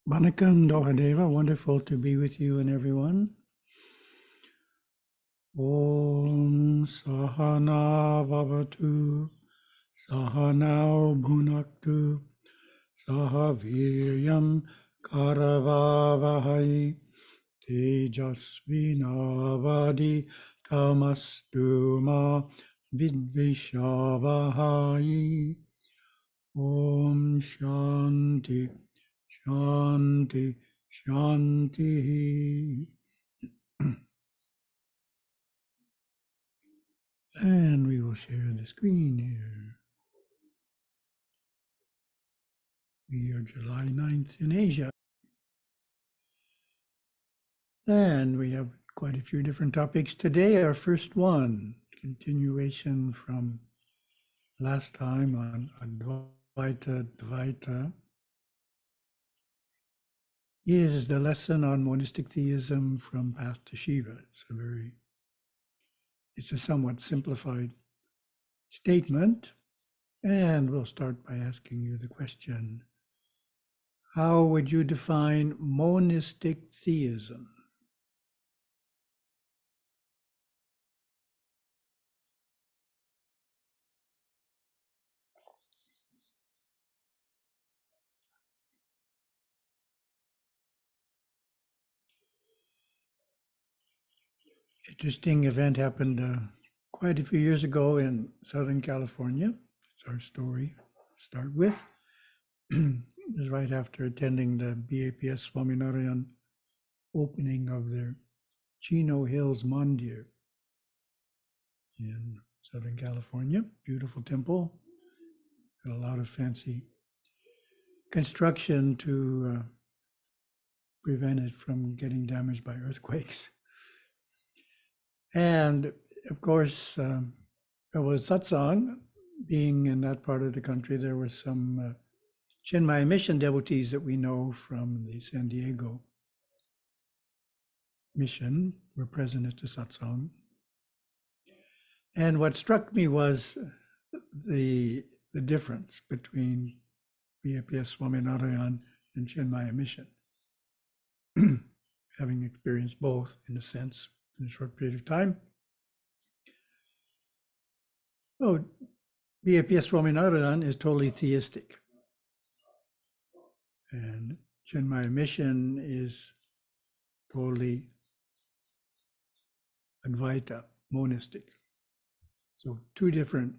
Vanakkam Dohadeva, wonderful to be with you and everyone. Om Sahana Vavatu, Sahanao Bhunaktu, Sahaviryam Karavavahai, Tejasvinavadi Tamastu Ma Vidvishavahai. Om Shanti, Shanti, Shanti. And we will share the screen here. We are July 9th in Asia. And we have quite a few different topics today. Our first one, continuation from last time on Advaita Dvaita, is the lesson on monistic theism from Path to Shiva. It's a somewhat simplified statement. And we'll start by asking you the question, how would you define monistic theism? Interesting event happened quite a few years ago in Southern California. It's our story to start with. It was right after attending the BAPS Swaminarayan opening of their Chino Hills Mandir in Southern California. Beautiful temple. Got a lot of fancy construction to prevent it from getting damaged by earthquakes. And of course, there was satsang. Being in that part of the country, there were some Chinmaya mission devotees that we know from the San Diego mission were present at the satsang. And what struck me was the difference between BAPS Swaminarayan and Chinmaya mission. Having experienced both, in a sense, in a short period of time. Oh, BAPS Swaminarayan is totally theistic. And Chinmaya mission is totally Advaita, monistic. So two different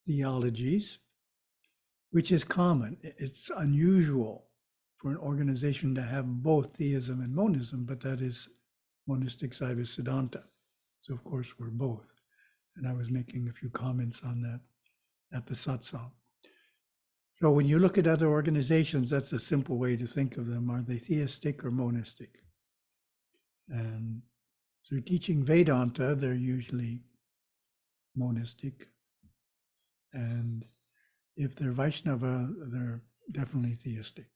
theologies, which is common. It's unusual for an organization to have both theism and monism, but that is monistic Saiva Siddhanta. So of course we're both. And I was making a few comments on that at the satsang. So when you look at other organizations, that's a simple way to think of them. Are they theistic or monistic? And through teaching Vedanta, they're usually monistic. And if they're Vaishnava, they're definitely theistic.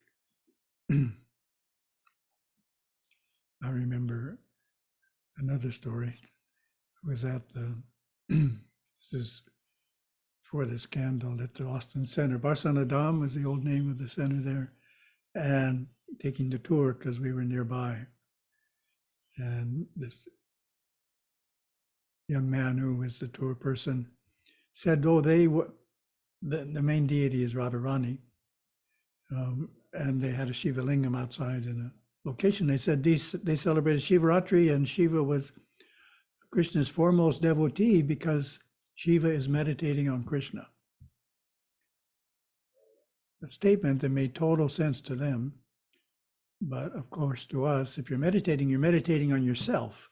I remember another story. I was at this is before the scandal at the Austin Center. Barsanadam was the old name of the center there, and taking the tour because we were nearby. And this young man who was the tour person said, oh, the main deity is Radharani. And they had a Shiva lingam outside in a location. They said they celebrated Shivaratri, and Shiva was Krishna's foremost devotee because Shiva is meditating on Krishna. A statement that made total sense to them. But of course, to us, if you're meditating on yourself.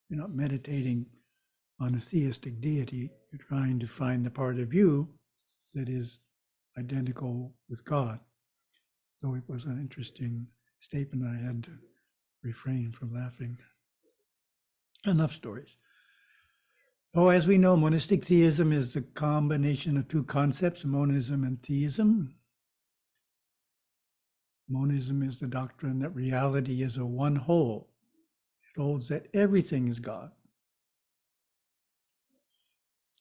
You're not meditating on a theistic deity. You're trying to find the part of you that is identical with God. So it was an interesting statement. I had to refrain from laughing. Enough stories. Oh, as we know, monistic theism is the combination of two concepts, monism and theism. Monism is the doctrine that reality is a one whole. It holds that everything is God.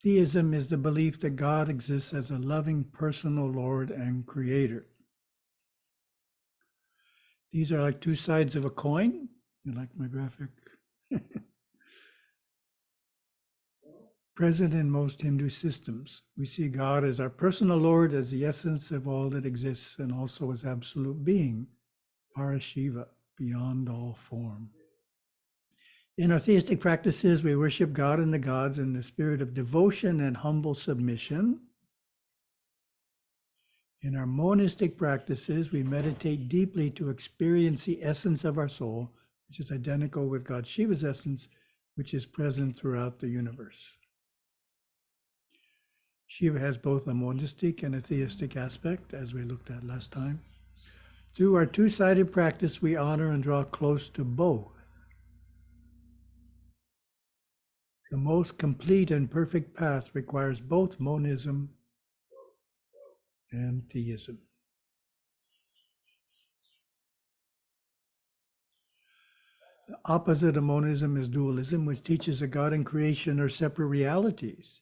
Theism is the belief that God exists as a loving personal Lord and Creator. These are like two sides of a coin. You like my graphic? Present in most Hindu systems, we see God as our personal Lord, as the essence of all that exists, and also as absolute being, Parashiva, beyond all form. In our theistic practices, we worship God and the gods in the spirit of devotion and humble submission. In our monistic practices, we meditate deeply to experience the essence of our soul, which is identical with God Shiva's essence, which is present throughout the universe. Shiva has both a monistic and a theistic aspect, as we looked at last time. Through our two-sided practice, we honor and draw close to both. The most complete and perfect path requires both monism and theism. The opposite of monism is dualism, which teaches that God and creation are separate realities.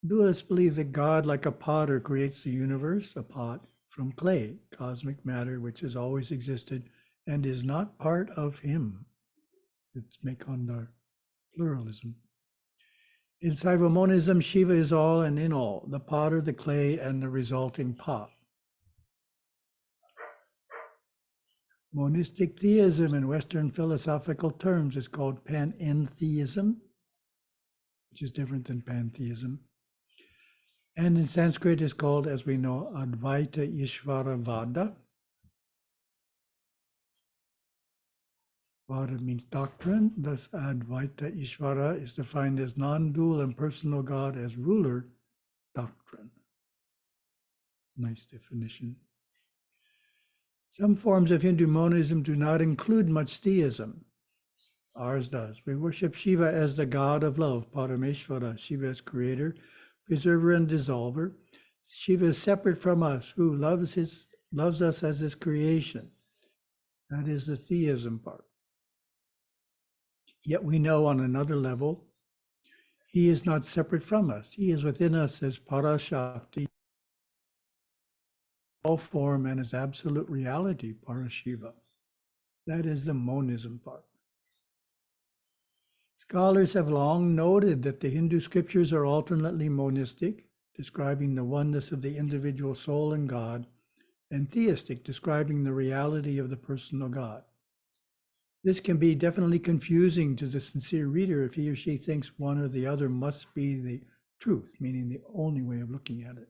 Dualists believe that God, like a potter, creates the universe, a pot, from clay, cosmic matter, which has always existed and is not part of him. It's Mekandar pluralism. In Saiva-monism, Shiva is all and in all, the potter, the clay, and the resulting pot. Monistic theism in Western philosophical terms is called panentheism, which is different than pantheism. And in Sanskrit is called, as we know, Advaita Ishvara Vada. Vada means doctrine, thus Advaita Ishvara is defined as non-dual and personal God as ruler doctrine. Nice definition. Some forms of Hindu monism do not include much theism. Ours does. We worship Shiva as the God of love, Parameshvara, Shiva as creator, preserver, and dissolver. Shiva is separate from us, who loves us as his creation. That is the theism part. Yet we know on another level, he is not separate from us. He is within us as Parashakti, all form, and as absolute reality, Parashiva. That is the monism part. Scholars have long noted that the Hindu scriptures are alternately monistic, describing the oneness of the individual soul and God, and theistic, describing the reality of the personal God. This can be definitely confusing to the sincere reader if he or she thinks one or the other must be the truth, meaning the only way of looking at it.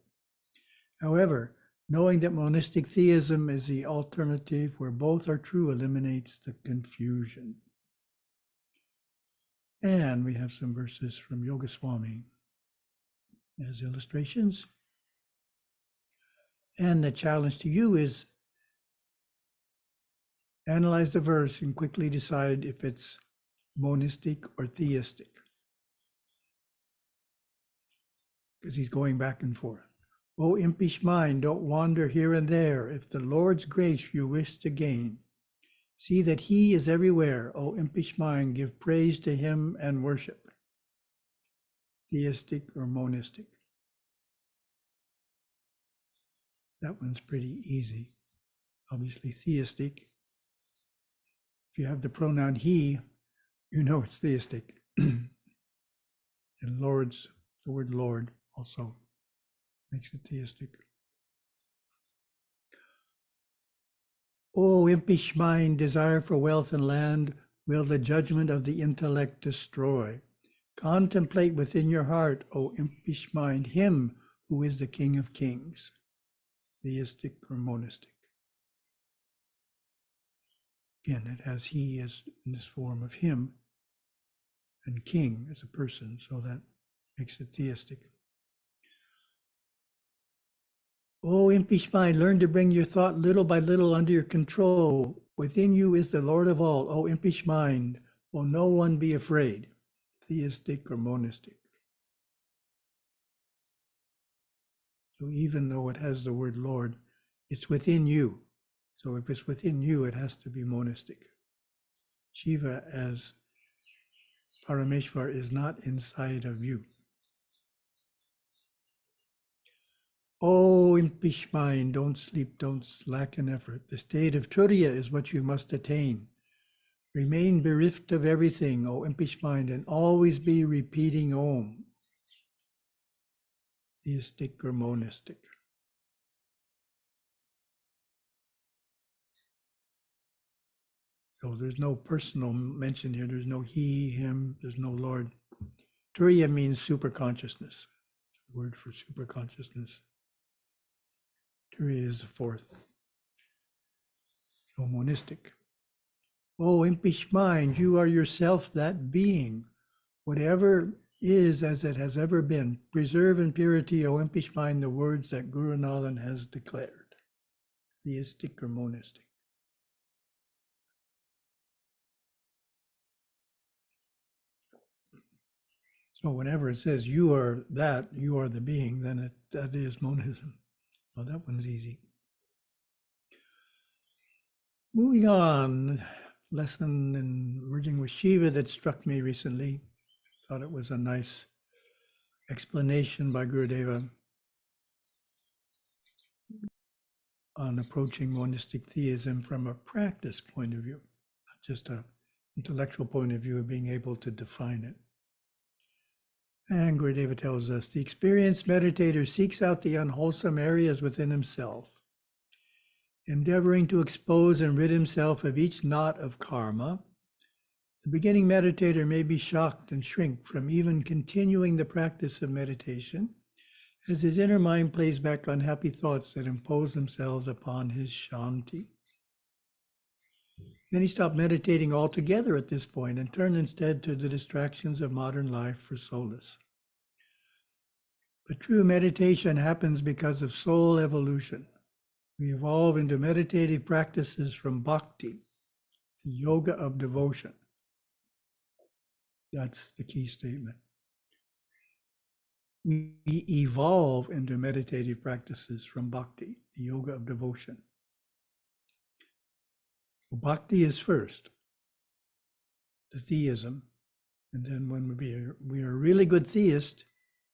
However, knowing that monistic theism is the alternative where both are true eliminates the confusion. And we have some verses from Yoga Swami as illustrations. And the challenge to you is analyze the verse and quickly decide if it's monistic or theistic, because he's going back and forth. O impish mind, don't wander here and there. If the Lord's grace you wish to gain, see that he is everywhere. O impish mind, give praise to him and worship. Theistic or monistic? That one's pretty easy. Obviously theistic. If you have the pronoun he, you know it's theistic. And Lord's, the word Lord also makes it theistic. O impish mind, desire for wealth and land will the judgment of the intellect destroy. Contemplate within your heart, O impish mind, him who is the King of Kings. Theistic or monistic? Again, it has he as in this form of him, and king as a person, so that makes it theistic. O impish mind, learn to bring your thought little by little under your control. Within you is the Lord of all. O impish mind, will no one be afraid? Theistic or monistic? So even though it has the word Lord, it's within you. So if it's within you, it has to be monistic. Shiva as Parameshwar is not inside of you. Oh, impish mind, don't sleep, don't slacken effort. The state of Turiya is what you must attain. Remain bereft of everything, O impish mind, and always be repeating Om. Theistic or monistic. So there's no personal mention here. There's no he, him, there's no Lord. Turiya means super consciousness. Word for super consciousness. Turiya is the fourth. So monistic. Oh, impish mind, you are yourself that being. Whatever is as it has ever been. Preserve in purity, O impish mind, the words that Gurunatha has declared. Theistic or monistic. So whenever it says you are that, you are the being, then that is monism. Oh, that one's easy. Moving on, lesson in merging with Shiva that struck me recently. Thought it was a nice explanation by Gurudeva on approaching monistic theism from a practice point of view, not just an intellectual point of view of being able to define it. And Gurudeva tells us, the experienced meditator seeks out the unwholesome areas within himself, endeavoring to expose and rid himself of each knot of karma. The beginning meditator may be shocked and shrink from even continuing the practice of meditation, as his inner mind plays back unhappy thoughts that impose themselves upon his shanti. Many stop meditating altogether at this point and turn instead to the distractions of modern life for solace. But true meditation happens because of soul evolution. We evolve into meditative practices from Bhakti, the yoga of devotion. That's the key statement. We evolve into meditative practices from Bhakti, the yoga of devotion. So Bhakti is first, the theism, and then when we are a really good theist,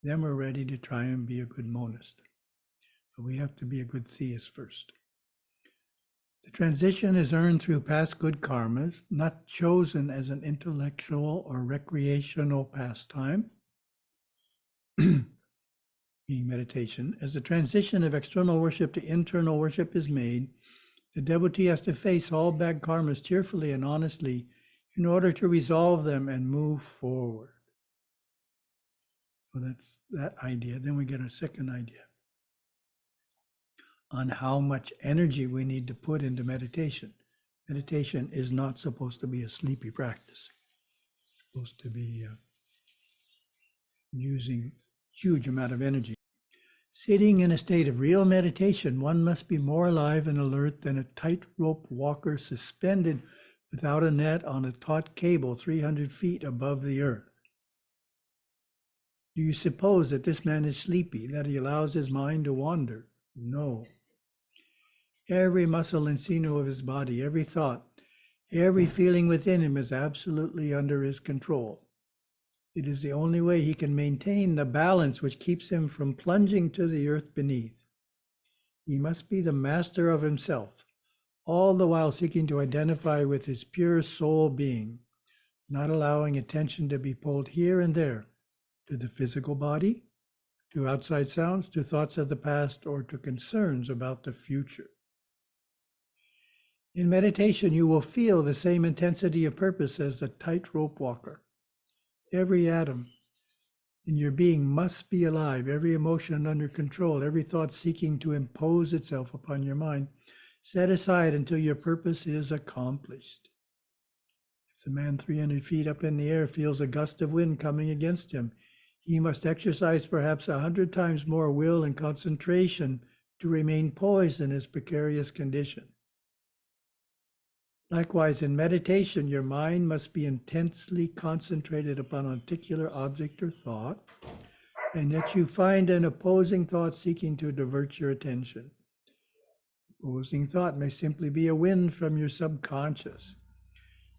then we're ready to try and be a good monist. But we have to be a good theist first. The transition is earned through past good karmas, not chosen as an intellectual or recreational pastime, meaning meditation. As the transition of external worship to internal worship is made, the devotee has to face all bad karmas cheerfully and honestly in order to resolve them and move forward. So that's that idea. Then we get a second idea on how much energy we need to put into meditation. Meditation is not supposed to be a sleepy practice. It's supposed to be using huge amount of energy. Sitting in a state of real meditation, one must be more alive and alert than a tightrope walker suspended without a net on a taut cable 300 feet above the earth. Do you suppose that this man is sleepy, that he allows his mind to wander? No. Every muscle and sinew of his body, every thought, every feeling within him is absolutely under his control. It is the only way he can maintain the balance which keeps him from plunging to the earth beneath. He must be the master of himself, all the while seeking to identify with his pure soul being, not allowing attention to be pulled here and there to the physical body, to outside sounds, to thoughts of the past, or to concerns about the future. In meditation, you will feel the same intensity of purpose as the tightrope walker. Every atom in your being must be alive, every emotion under control, every thought seeking to impose itself upon your mind, set aside until your purpose is accomplished. If the man 300 feet up in the air feels a gust of wind coming against him, he must exercise perhaps 100 times more will and concentration to remain poised in his precarious condition. Likewise, in meditation, your mind must be intensely concentrated upon a particular object or thought, and yet you find an opposing thought seeking to divert your attention. Opposing thought may simply be a wind from your subconscious.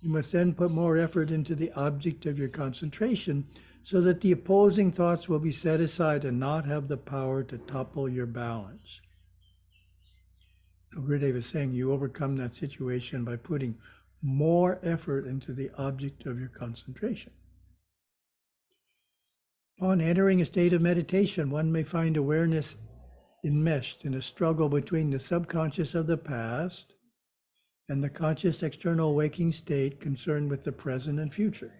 You must then put more effort into the object of your concentration so that the opposing thoughts will be set aside and not have the power to topple your balance. So Gurudeva is saying you overcome that situation by putting more effort into the object of your concentration. Upon entering a state of meditation, one may find awareness enmeshed in a struggle between the subconscious of the past and the conscious external waking state concerned with the present and future.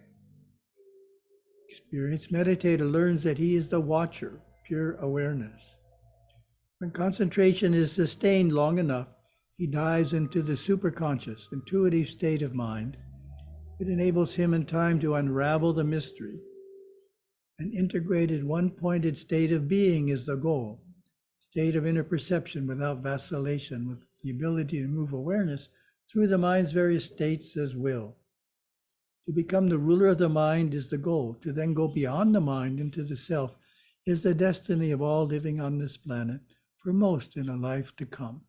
Experienced meditator learns that he is the watcher, pure awareness. When concentration is sustained long enough, he dives into the superconscious, intuitive state of mind. It enables him in time to unravel the mystery. An integrated, one-pointed state of being is the goal. State of inner perception without vacillation, with the ability to move awareness through the mind's various states as will. To become the ruler of the mind is the goal. To then go beyond the mind into the self is the destiny of all living on this planet, for most in a life to come.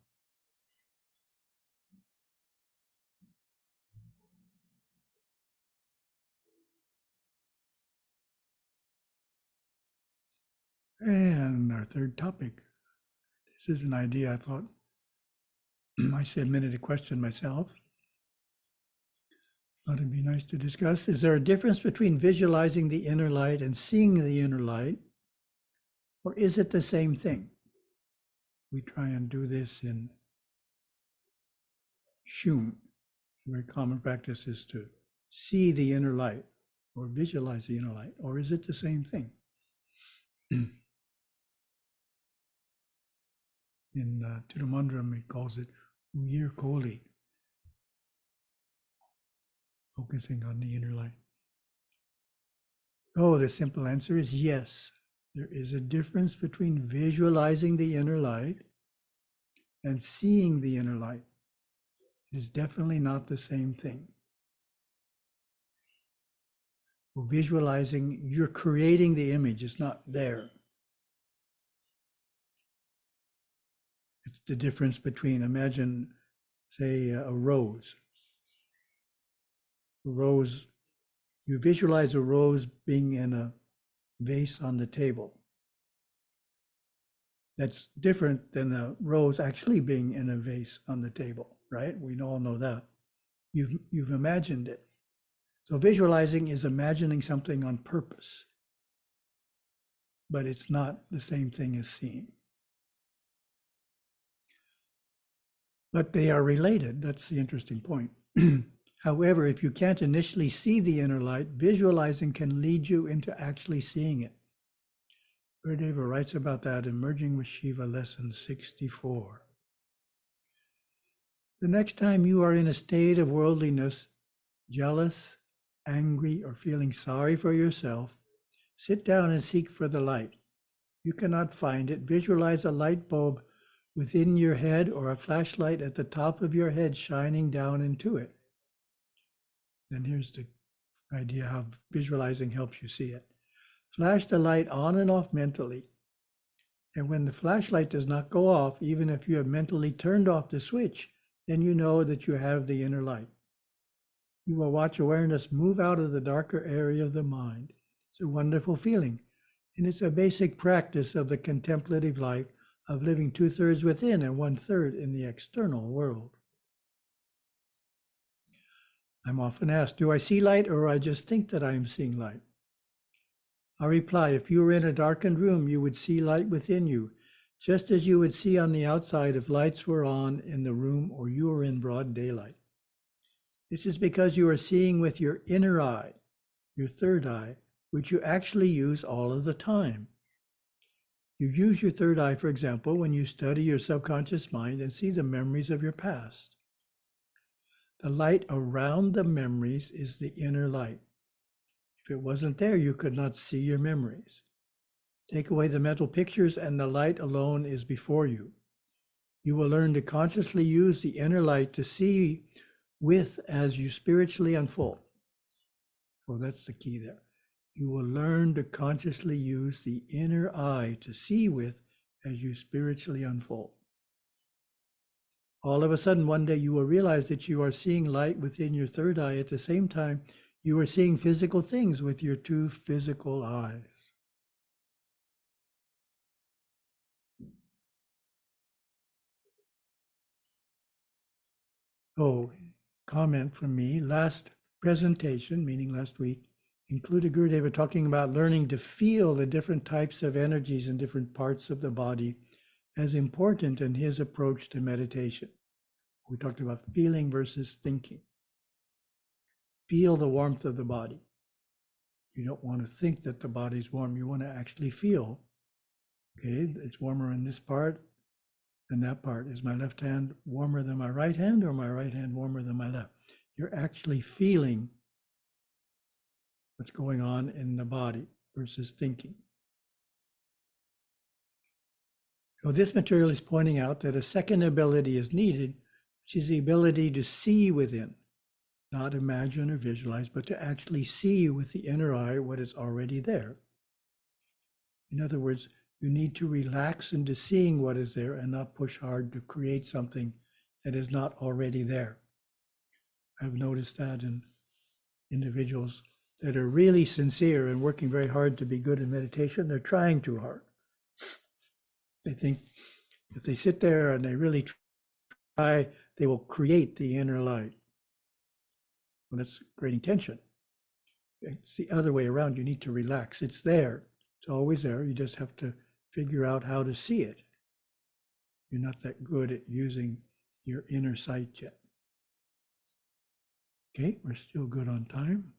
And our third topic. This is an idea I thought I submitted a question myself. Thought it'd be nice to discuss. Is there a difference between visualizing the inner light and seeing the inner light? Or is it the same thing? We try and do this in Shun. A very common practice is to see the inner light or visualize the inner light. Or is it the same thing? In Tirumandram, he calls it Uyir Koli, focusing on the inner light. Oh, the simple answer is yes. There is a difference between visualizing the inner light and seeing the inner light. It is definitely not the same thing. Well, visualizing, you're creating the image, it's not there. It's the difference between, imagine, say, a rose. A rose, you visualize a rose being in a vase on the table. That's different than a rose actually being in a vase on the table, right? We all know that. You've imagined it. So visualizing is imagining something on purpose, but it's not the same thing as seeing. But they are related. That's the interesting point. However, if you can't initially see the inner light, visualizing can lead you into actually seeing it. Gurudeva writes about that in Merging with Shiva, lesson 64. The next time you are in a state of worldliness, jealous, angry, or feeling sorry for yourself, sit down and seek for the light. You cannot find it. Visualize a light bulb within your head or a flashlight at the top of your head shining down into it. Then here's the idea how visualizing helps you see it. Flash the light on and off mentally. And when the flashlight does not go off, even if you have mentally turned off the switch, then you know that you have the inner light. You will watch awareness move out of the darker area of the mind. It's a wonderful feeling. And it's a basic practice of the contemplative life of living 2/3 within and 1/3 in the external world. I'm often asked, do I see light or I just think that I am seeing light? I reply, if you were in a darkened room, you would see light within you, just as you would see on the outside if lights were on in the room or you were in broad daylight. This is because you are seeing with your inner eye, your third eye, which you actually use all of the time. You use your third eye, for example, when you study your subconscious mind and see the memories of your past. The light around the memories is the inner light. If it wasn't there, you could not see your memories. Take away the mental pictures and the light alone is before you. You will learn to consciously use the inner light to see with as you spiritually unfold. Oh, that's the key there. You will learn to consciously use the inner eye to see with as you spiritually unfold. all of a sudden one day you will realize that you are seeing light within your third eye at the same time you are seeing physical things with your two physical eyes. Oh, comment from me. Last presentation, meaning last week, included Gurudeva talking about learning to feel the different types of energies in different parts of the body as important in his approach to meditation. We talked about feeling versus thinking. Feel the warmth of the body. You don't want to think that the body's warm. You want to actually feel, okay, it's warmer in this part than that part. Is my left hand warmer than my right hand, or my right hand warmer than my left? You're actually feeling what's going on in the body versus thinking. So this material is pointing out that a second ability is needed, which is the ability to see within, not imagine or visualize, but to actually see with the inner eye what is already there. In other words, you need to relax into seeing what is there and not push hard to create something that is not already there. I've noticed that in individuals that are really sincere and working very hard to be good in meditation, they're trying too hard. They think if they sit there and they really try, they will create the inner light. Well, that's creating tension. It's the other way around. You need to relax. It's there. It's always there. You just have to figure out how to see it. You're not that good at using your inner sight yet. Okay, we're still good on time.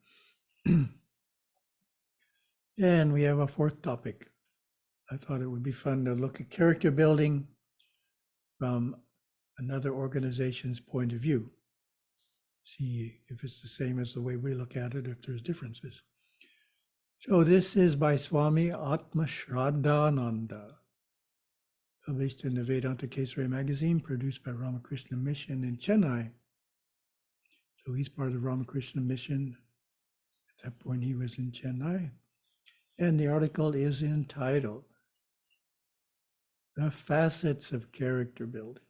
And we have a fourth topic. I thought it would be fun to look at character building from another organization's point of view. See if it's the same as the way we look at it, if there's differences. So this is by Swami Atma Shraddhananda, published in the Vedanta Kesari magazine, produced by Ramakrishna Mission in Chennai. So he's part of Ramakrishna Mission. At that point, he was in Chennai. And the article is entitled, The Facets of Character Building.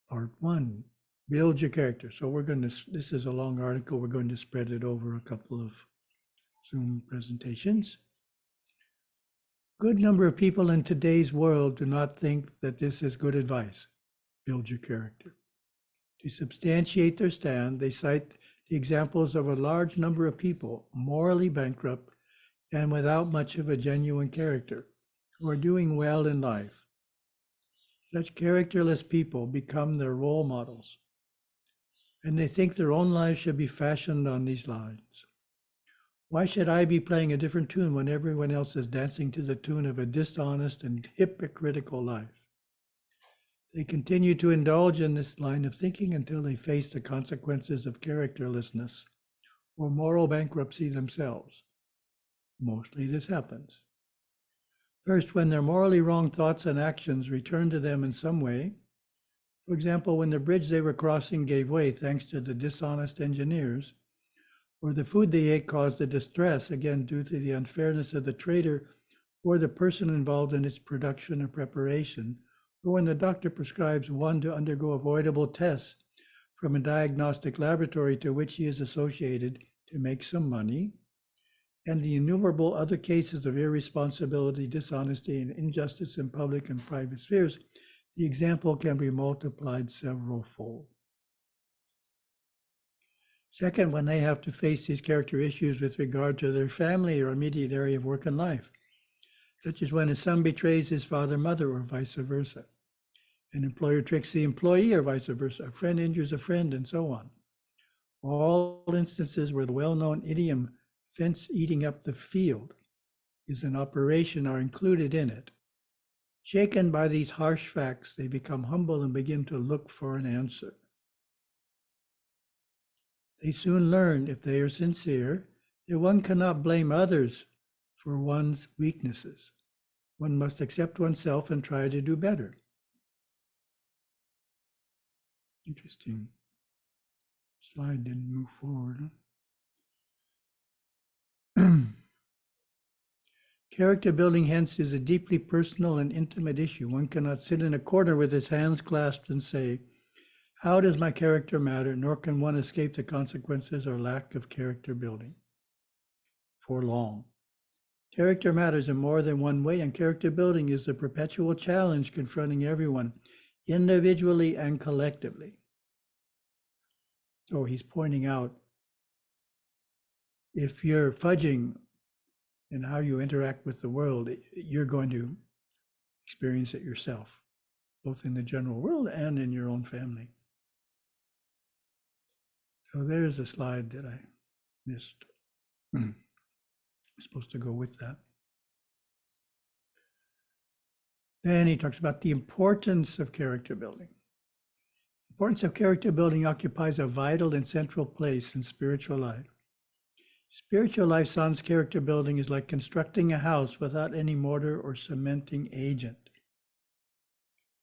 Part 1, build your character. So we're going to, this is a long article, we're going to spread it over a couple of Zoom presentations. Good number of people in today's world do not think that this is good advice. Build your character. To substantiate their stand, they cite the examples of a large number of people, morally bankrupt and without much of a genuine character, who are doing well in life. Such characterless people become their role models, and they think their own lives should be fashioned on these lines. Why should I be playing a different tune when everyone else is dancing to the tune of a dishonest and hypocritical life? They continue to indulge in this line of thinking until they face the consequences of characterlessness or moral bankruptcy themselves. Mostly this happens. First, when their morally wrong thoughts and actions return to them in some way. For example, when the bridge they were crossing gave way thanks to the dishonest engineers, or the food they ate caused a distress, again due to the unfairness of the trader or the person involved in its production or preparation, or when the doctor prescribes one to undergo avoidable tests from a diagnostic laboratory to which he is associated to make some money, and the innumerable other cases of irresponsibility, dishonesty, and injustice in public and private spheres, the example can be multiplied several-fold. Second, when they have to face these character issues with regard to their family or immediate area of work and life, such as when a son betrays his father, mother, or vice versa. An employer tricks the employee or vice versa. A friend injures a friend, and so on. All instances where the well-known idiom, fence eating up the field, is in operation are included in it. Shaken by these harsh facts, they become humble and begin to look for an answer. They soon learn, if they are sincere, that one cannot blame others for one's weaknesses. One must accept oneself and try to do better. Interesting. Slide didn't move forward. Character building, hence, is a deeply personal and intimate issue. One cannot sit in a corner with his hands clasped and say, "How does my character matter?" Nor can one escape the consequences or lack of character building for long. Character matters in more than one way, and character building is the perpetual challenge confronting everyone, individually and collectively. So he's pointing out, if you're fudging in how you interact with the world, you're going to experience it yourself, both in the general world and in your own family. So there's a slide that I missed. I'm supposed to go with that. Then he talks about the importance of character building. The importance of character building occupies a vital and central place in spiritual life. Spiritual life sans character building is like constructing a house without any mortar or cementing agent.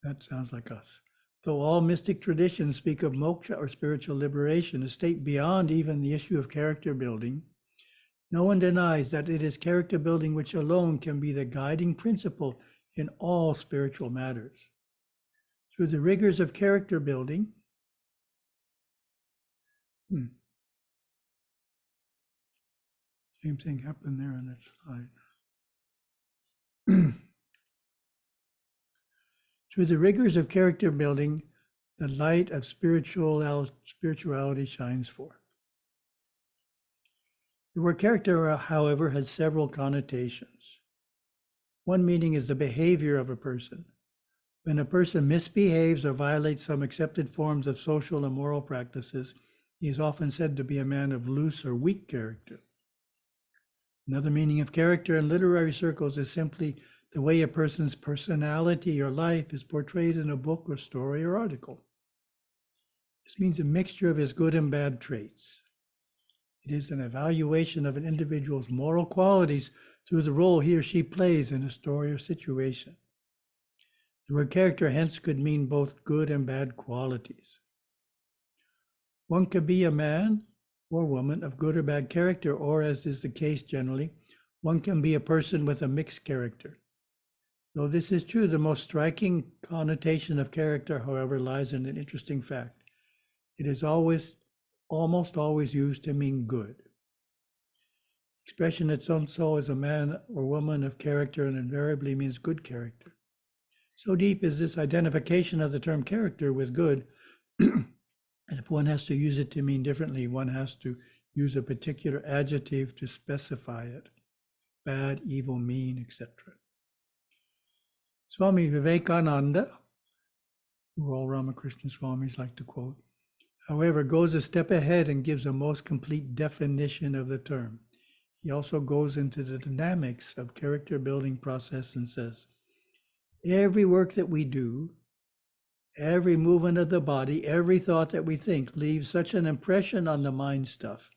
That sounds like us. Though all mystic traditions speak of moksha or spiritual liberation, a state beyond even the issue of character building, no one denies that it is character building which alone can be the guiding principle in all spiritual matters. Through the rigors of character building, same thing happened there on that slide. Through the rigors of character building, the light of spirituality shines forth. The word character, however, has several connotations. One meaning is the behavior of a person. When a person misbehaves or violates some accepted forms of social and moral practices, he is often said to be a man of loose or weak character. Another meaning of character in literary circles is simply the way a person's personality or life is portrayed in a book or story or article. This means a mixture of his good and bad traits. It is an evaluation of an individual's moral qualities through the role he or she plays in a story or situation. The word character hence could mean both good and bad qualities. One could be a man or woman of good or bad character, or, as is the case generally, one can be a person with a mixed character. Though this is true, the most striking connotation of character, however, lies in an interesting fact. It is almost always used to mean good. Expression that so is a man or woman of character and invariably means good character. So deep is this identification of the term character with good, and if one has to use it to mean differently, one has to use a particular adjective to specify it: bad, evil, mean, etc. Swami Vivekananda, who all Ramakrishna Swamis like to quote, however, goes a step ahead and gives a most complete definition of the term. He also goes into the dynamics of character building process and says, every work that we do, every movement of the body, every thought that we think leaves such an impression on the mind stuff.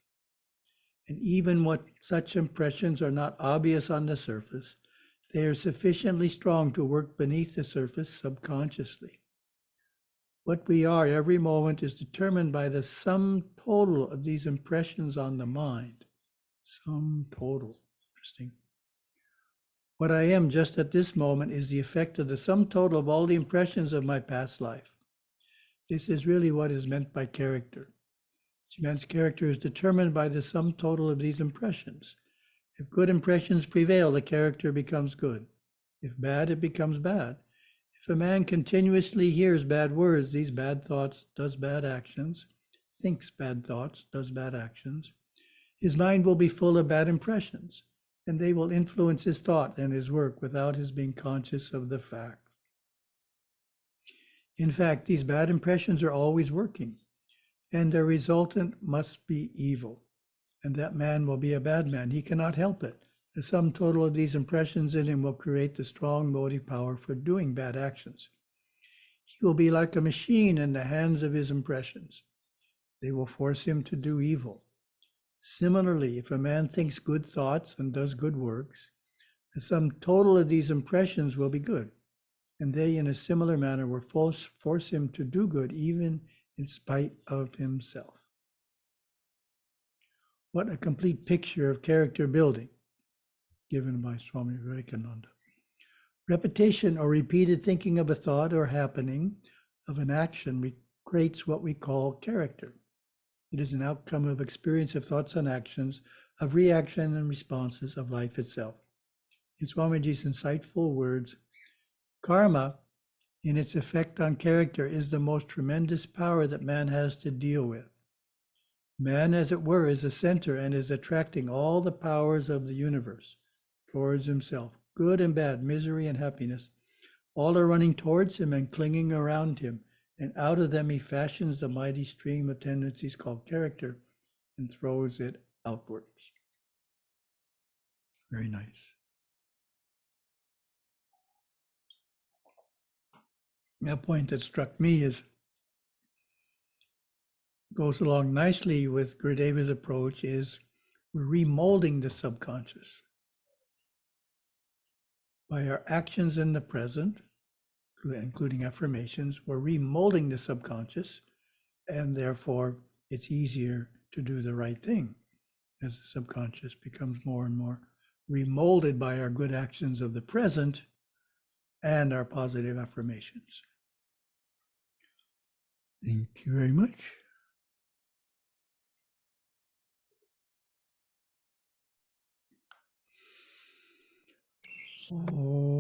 And even what such impressions are not obvious on the surface, they are sufficiently strong to work beneath the surface subconsciously. What we are every moment is determined by the sum total of these impressions on the mind. Sum total. Interesting. What I am just at this moment is the effect of the sum total of all the impressions of my past life. This is really what is meant by character. Man's character is determined by the sum total of these impressions. If good impressions prevail, the character becomes good. If bad, it becomes bad. If a man continuously hears bad words, these bad thoughts, does bad actions, thinks bad thoughts, does bad actions, his mind will be full of bad impressions, and they will influence his thought and his work without his being conscious of the fact. In fact, these bad impressions are always working, and their resultant must be evil, and that man will be a bad man. He cannot help it. The sum total of these impressions in him will create the strong motive power for doing bad actions. He will be like a machine in the hands of his impressions. They will force him to do evil. Similarly, if a man thinks good thoughts and does good works, the sum total of these impressions will be good, and they in a similar manner will force him to do good even in spite of himself. What a complete picture of character building. given by Swami Vivekananda. Repetition or repeated thinking of a thought or happening of an action creates what we call character. It is an outcome of experience of thoughts and actions, of reaction and responses of life itself. In Swamiji's insightful words, karma, in its effect on character, is the most tremendous power that man has to deal with. Man, as it were, is a center and is attracting all the powers of the universe towards himself. Good and bad, misery and happiness, all are running towards him and clinging around him. And out of them he fashions the mighty stream of tendencies called character and throws it outwards. Very nice. A point that struck me goes along nicely with Gurudeva's approach is we're remolding the subconscious. By our actions in the present, including affirmations, we're remolding the subconscious, and therefore it's easier to do the right thing as the subconscious becomes more and more remolded by our good actions of the present and our positive affirmations. Thank you very much. Om.